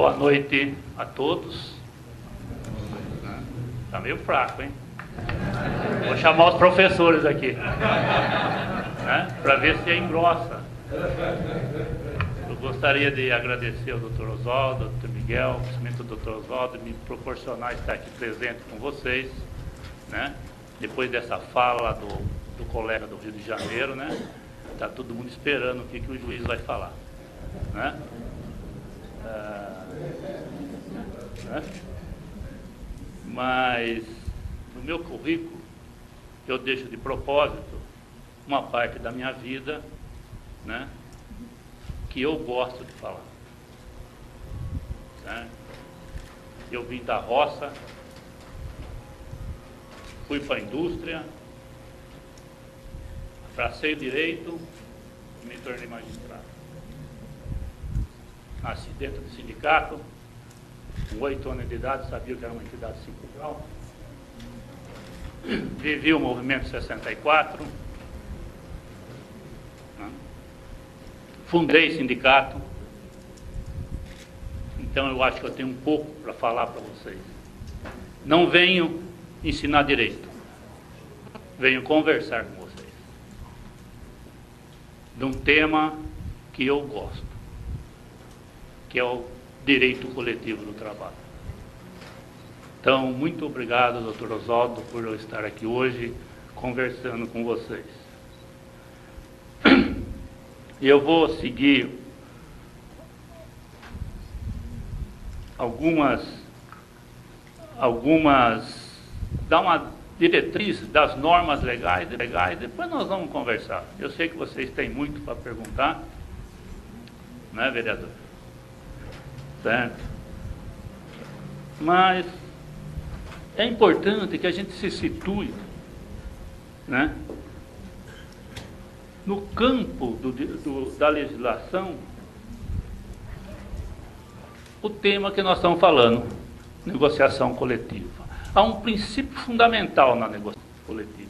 Boa noite a todos. Está meio fraco, hein? Vou chamar os professores aqui, né? Para ver se engrossa. Eu gostaria de agradecer ao Dr. Oswaldo, ao Dr. Miguel, principalmente ao Dr. Oswaldo, me proporcionar estar aqui presente com vocês, né? Depois dessa fala do colega do Rio de Janeiro, né? Está todo mundo esperando o que o juiz vai falar, né? Mas no meu currículo eu deixo de propósito uma parte da minha vida, né, que eu gosto de falar, né? Eu vim da roça, fui para a indústria, abracei o direito e me tornei magistrado. Nasci dentro do sindicato, com 8 anos de idade, sabia que era uma entidade sindical. Vivi o movimento 64, né? Fundei sindicato. Então eu acho que eu tenho um pouco para falar para vocês. Não venho ensinar direito, venho conversar com vocês de um tema que eu gosto, que é o direito coletivo do trabalho. Então, muito obrigado, Dr. Oswaldo, por eu estar aqui hoje conversando com vocês. E eu vou seguir dar uma diretriz das normas legais, depois nós vamos conversar. Eu sei que vocês têm muito para perguntar, não é, vereador? Certo? Mas é importante que a gente se situe, né, no campo da legislação, o tema que nós estamos falando, negociação coletiva. Há um princípio fundamental na negociação coletiva.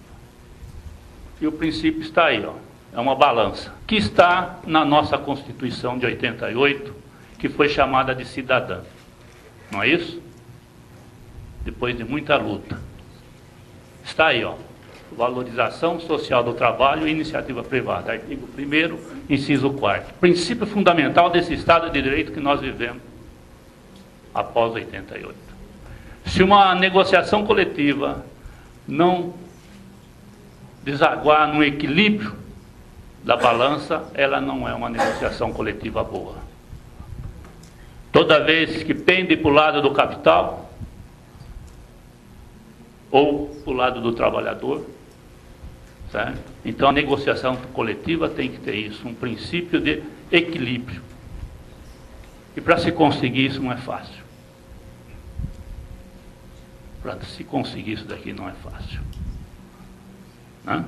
E o princípio está aí, ó, é uma balança, que está na nossa Constituição de 88, que foi chamada de cidadã. Não é isso? Depois de muita luta. Está aí, ó. Valorização social do trabalho e iniciativa privada. Artigo 1º, inciso 4º. Princípio fundamental desse Estado de Direito que nós vivemos após 88. Se uma negociação coletiva não desaguar no equilíbrio da balança, ela não é uma negociação coletiva boa. Toda vez que pende para o lado do capital ou para o lado do trabalhador, certo? Então a negociação coletiva tem que ter isso, um princípio de equilíbrio. E para se conseguir isso não é fácil. Para se conseguir isso daqui não é fácil, né?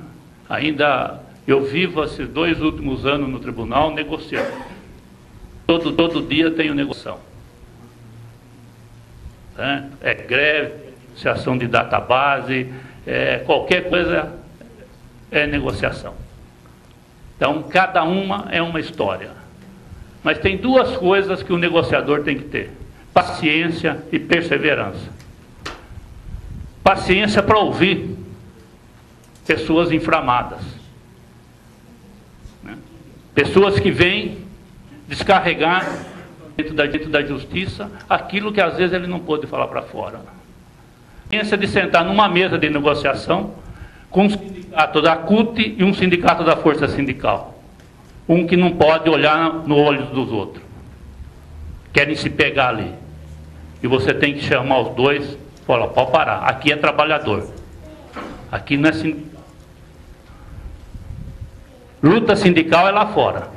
Ainda eu vivo esses 2 últimos anos no tribunal negociando. Todo dia tenho negociação, né? É greve, negociação de database, qualquer coisa é negociação. Então, cada uma é uma história. Mas tem 2 coisas que o negociador tem que ter: paciência e perseverança. Paciência para ouvir pessoas inflamadas, né? Pessoas que vêm descarregar dentro da justiça aquilo que às vezes ele não pôde falar para fora. Paciência de sentar numa mesa de negociação com um sindicato da CUT e um sindicato da Força Sindical. Um que não pode olhar no olho dos outros. Querem se pegar ali. E você tem que chamar os dois, falar, pode parar, aqui é trabalhador. Aqui não é sindical. Luta sindical é lá fora.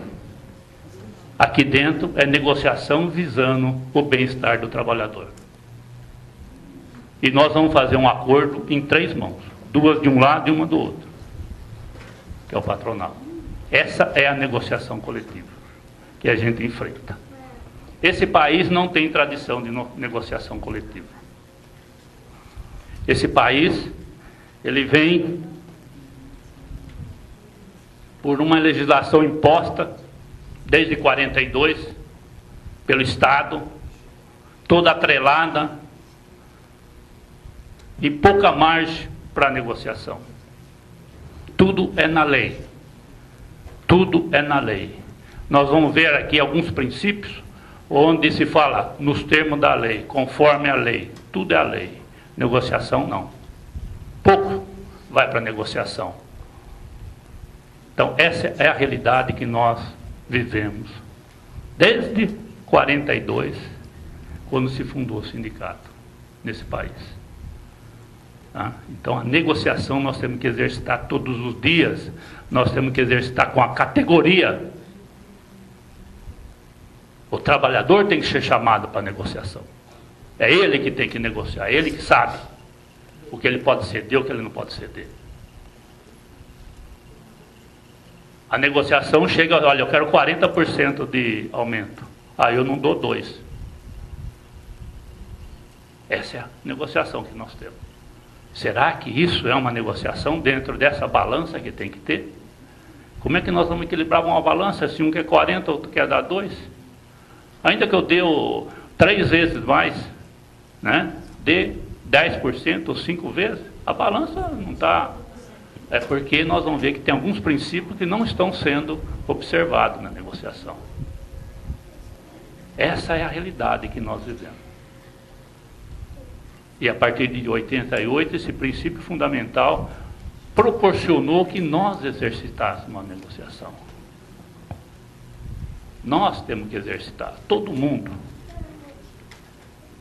Aqui dentro é negociação visando o bem-estar do trabalhador. E nós vamos fazer um acordo em 3 mãos. 2 de um lado e uma do outro. Que é o patronal. Essa é a negociação coletiva que a gente enfrenta. Esse país não tem tradição de negociação coletiva. Esse país, ele vem por uma legislação imposta desde 42 pelo Estado, toda atrelada e pouca margem para negociação. Tudo é na lei. Tudo é na lei. Nós vamos ver aqui alguns princípios onde se fala nos termos da lei, conforme a lei. Tudo é a lei. Negociação não. Pouco vai para negociação. Então essa é a realidade que nós vivemos desde 42, quando se fundou o sindicato nesse país. Tá? Então a negociação nós temos que exercitar todos os dias, nós temos que exercitar com a categoria. O trabalhador tem que ser chamado para negociação. É ele que tem que negociar, é ele que sabe o que ele pode ceder, o que ele não pode ceder. A negociação chega, olha, eu quero 40% de aumento. Ah, eu não dou 2. Essa é a negociação que nós temos. Será que isso é uma negociação dentro dessa balança que tem que ter? Como é que nós vamos equilibrar uma balança se um quer 40, outro quer dar 2? Ainda que eu dê 3 vezes mais, né? Dê 10% ou 5 vezes, a balança não está... É porque nós vamos ver que tem alguns princípios que não estão sendo observados na negociação. Essa é a realidade que nós vivemos. E a partir de 88, esse princípio fundamental proporcionou que nós exercitássemos a negociação. Nós temos que exercitar, todo mundo.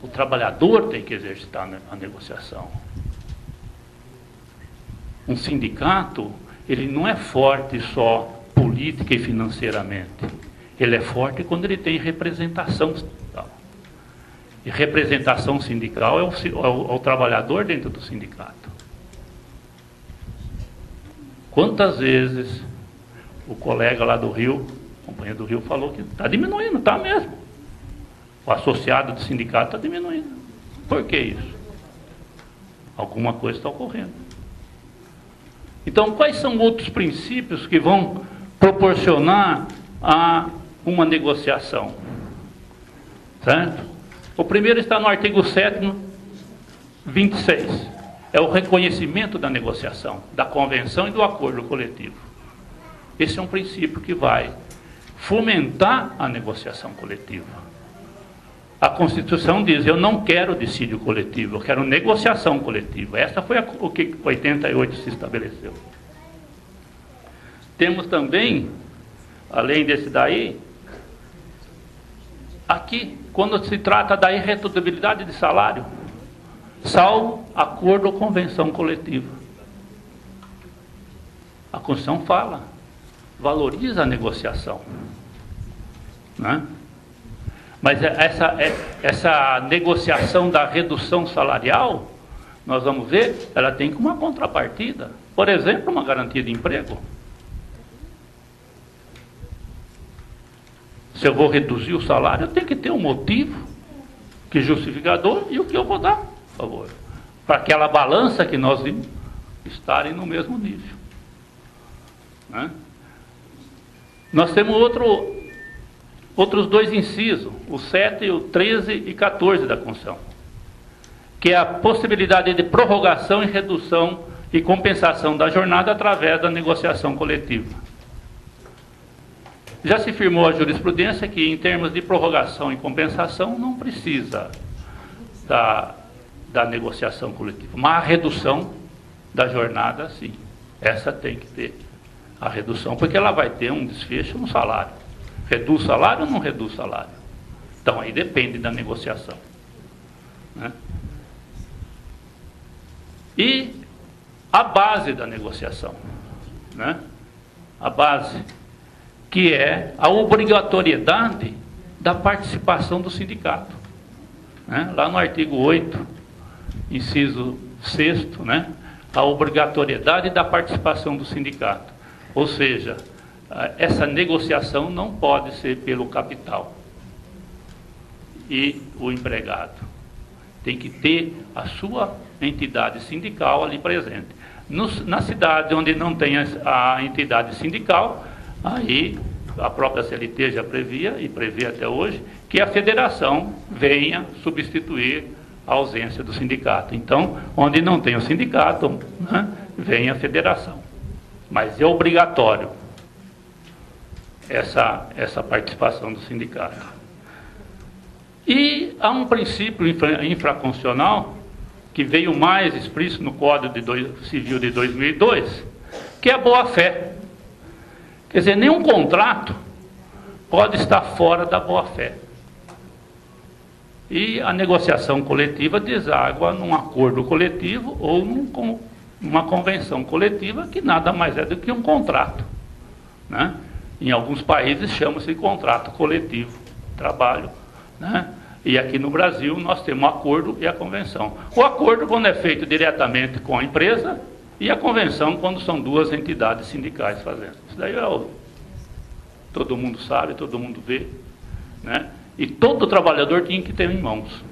O trabalhador tem que exercitar a negociação. Um sindicato, ele não é forte só política e financeiramente. Ele é forte quando ele tem representação sindical. E representação sindical é o trabalhador dentro do sindicato. Quantas vezes o colega lá do Rio, o companheiro do Rio, falou que está diminuindo, está mesmo. O associado do sindicato está diminuindo. Por que isso? Alguma coisa está ocorrendo. Então, quais são outros princípios que vão proporcionar a uma negociação? Certo? O primeiro está no artigo 7º, 26. É o reconhecimento da negociação, da convenção e do acordo coletivo. Esse é um princípio que vai fomentar a negociação coletiva. A Constituição diz, eu não quero dissídio coletivo, eu quero negociação coletiva. Essa foi o que em 88 se estabeleceu. Temos também, além desse daí, aqui, quando se trata da irredutibilidade de salário, salvo acordo ou convenção coletiva. A Constituição fala, valoriza a negociação, né? Mas essa negociação da redução salarial, nós vamos ver, ela tem uma contrapartida. Por exemplo, uma garantia de emprego. Se eu vou reduzir o salário, eu tenho que ter um motivo que justificador e o que eu vou dar, por favor. Para aquela balança que nós vimos estarem no mesmo nível. Né? Nós temos outros 2 incisos, o 7, o 13 e 14 da Constituição, que é a possibilidade de prorrogação e redução e compensação da jornada através da negociação coletiva. Já se firmou a jurisprudência que, em termos de prorrogação e compensação, não precisa da negociação coletiva, mas a redução da jornada, sim. Essa tem que ter a redução, porque ela vai ter um desfecho no salário. Reduz o salário ou não reduz o salário? Então, aí depende da negociação. Né? E a base da negociação. Né? A base, que é a obrigatoriedade da participação do sindicato. Né? Lá no artigo 8, inciso 6º, né? A obrigatoriedade da participação do sindicato. Ou seja, essa negociação não pode ser pelo capital e o empregado. Tem que ter a sua entidade sindical ali presente. Na cidade onde não tem a entidade sindical, aí a própria CLT já previa, e prevê até hoje, que a federação venha substituir a ausência do sindicato. Então, onde não tem o sindicato, né, vem a federação. Mas é obrigatório essa participação do sindicato. E há um princípio infraconstitucional que veio mais explícito no Código Civil de 2002, que é a boa-fé. Quer dizer, nenhum contrato pode estar fora da boa-fé. E a negociação coletiva deságua num acordo coletivo ou numa convenção coletiva, que nada mais é do que um contrato, né? Em alguns países chama-se contrato coletivo de trabalho, né? E aqui no Brasil nós temos o acordo e a convenção. O acordo quando é feito diretamente com a empresa, e a convenção quando são duas entidades sindicais fazendo. Isso daí todo mundo sabe, todo mundo vê, né? E todo trabalhador tinha que ter em mãos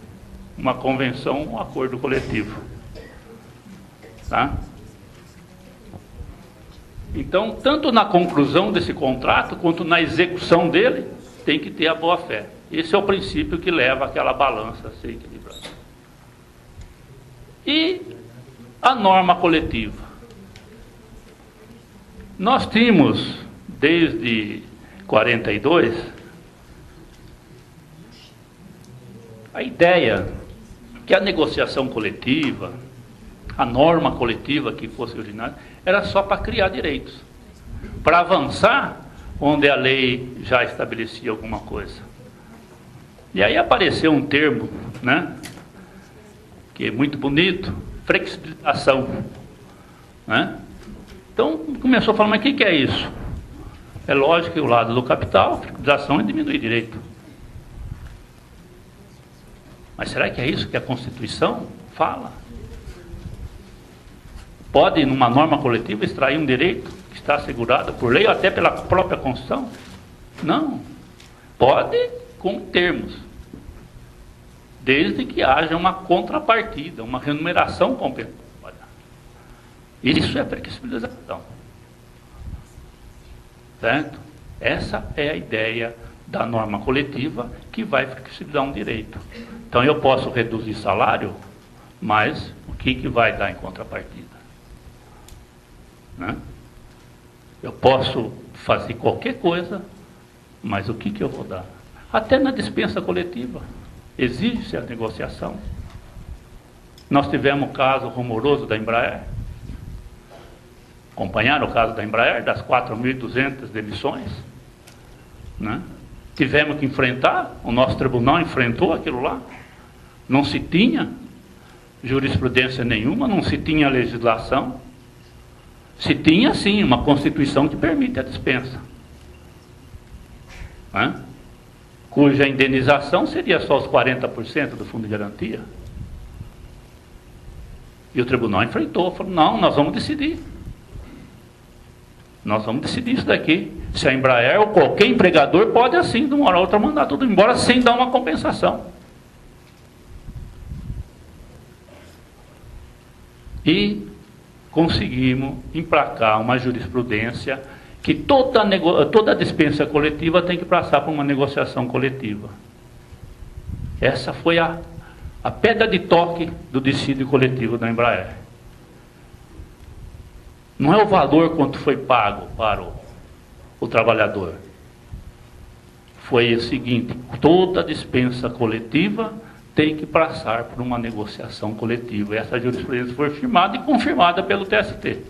uma convenção, um acordo coletivo. Tá? Então, tanto na conclusão desse contrato, quanto na execução dele, tem que ter a boa-fé. Esse é o princípio que leva aquela balança a ser equilibrada. E a norma coletiva. Nós tínhamos, desde 42, a ideia que a negociação coletiva, a norma coletiva que fosse originária, era só para criar direitos, para avançar onde a lei já estabelecia alguma coisa. E aí apareceu um termo, né, que é muito bonito, flexibilização, né? Então começou a falar, mas o que é isso? É lógico que o lado do capital, flexibilização é diminuir direito. Mas será que é isso que a Constituição fala? Pode, numa norma coletiva, extrair um direito que está assegurado por lei ou até pela própria Constituição? Não. Pode com termos. Desde que haja uma contrapartida, uma remuneração compensatória. Isso é flexibilização. Certo? Essa é a ideia da norma coletiva que vai flexibilizar um direito. Então eu posso reduzir salário, mas o que vai dar em contrapartida? Né? Eu posso fazer qualquer coisa, mas o que eu vou dar? Até na dispensa coletiva exige-se a negociação. Nós tivemos o caso rumoroso da Embraer. Acompanharam o caso da Embraer, das 4.200 demissões, né? Tivemos que enfrentar, o nosso tribunal enfrentou aquilo lá. Não se tinha jurisprudência nenhuma, não se tinha legislação. Se tinha, sim, uma Constituição que permite a dispensa, né? Cuja indenização seria só os 40% do fundo de garantia. E o tribunal enfrentou, falou, não, nós vamos decidir. Nós vamos decidir isso daqui. Se a Embraer ou qualquer empregador pode assim, de uma hora a outra, mandar tudo embora sem dar uma compensação. E conseguimos emplacar uma jurisprudência que toda dispensa coletiva tem que passar por uma negociação coletiva. Essa foi a pedra de toque do dissídio coletivo da Embraer. Não é o valor quanto foi pago para o trabalhador. Foi o seguinte, toda dispensa coletiva tem que passar por uma negociação coletiva. Essa jurisprudência foi firmada e confirmada pelo TST.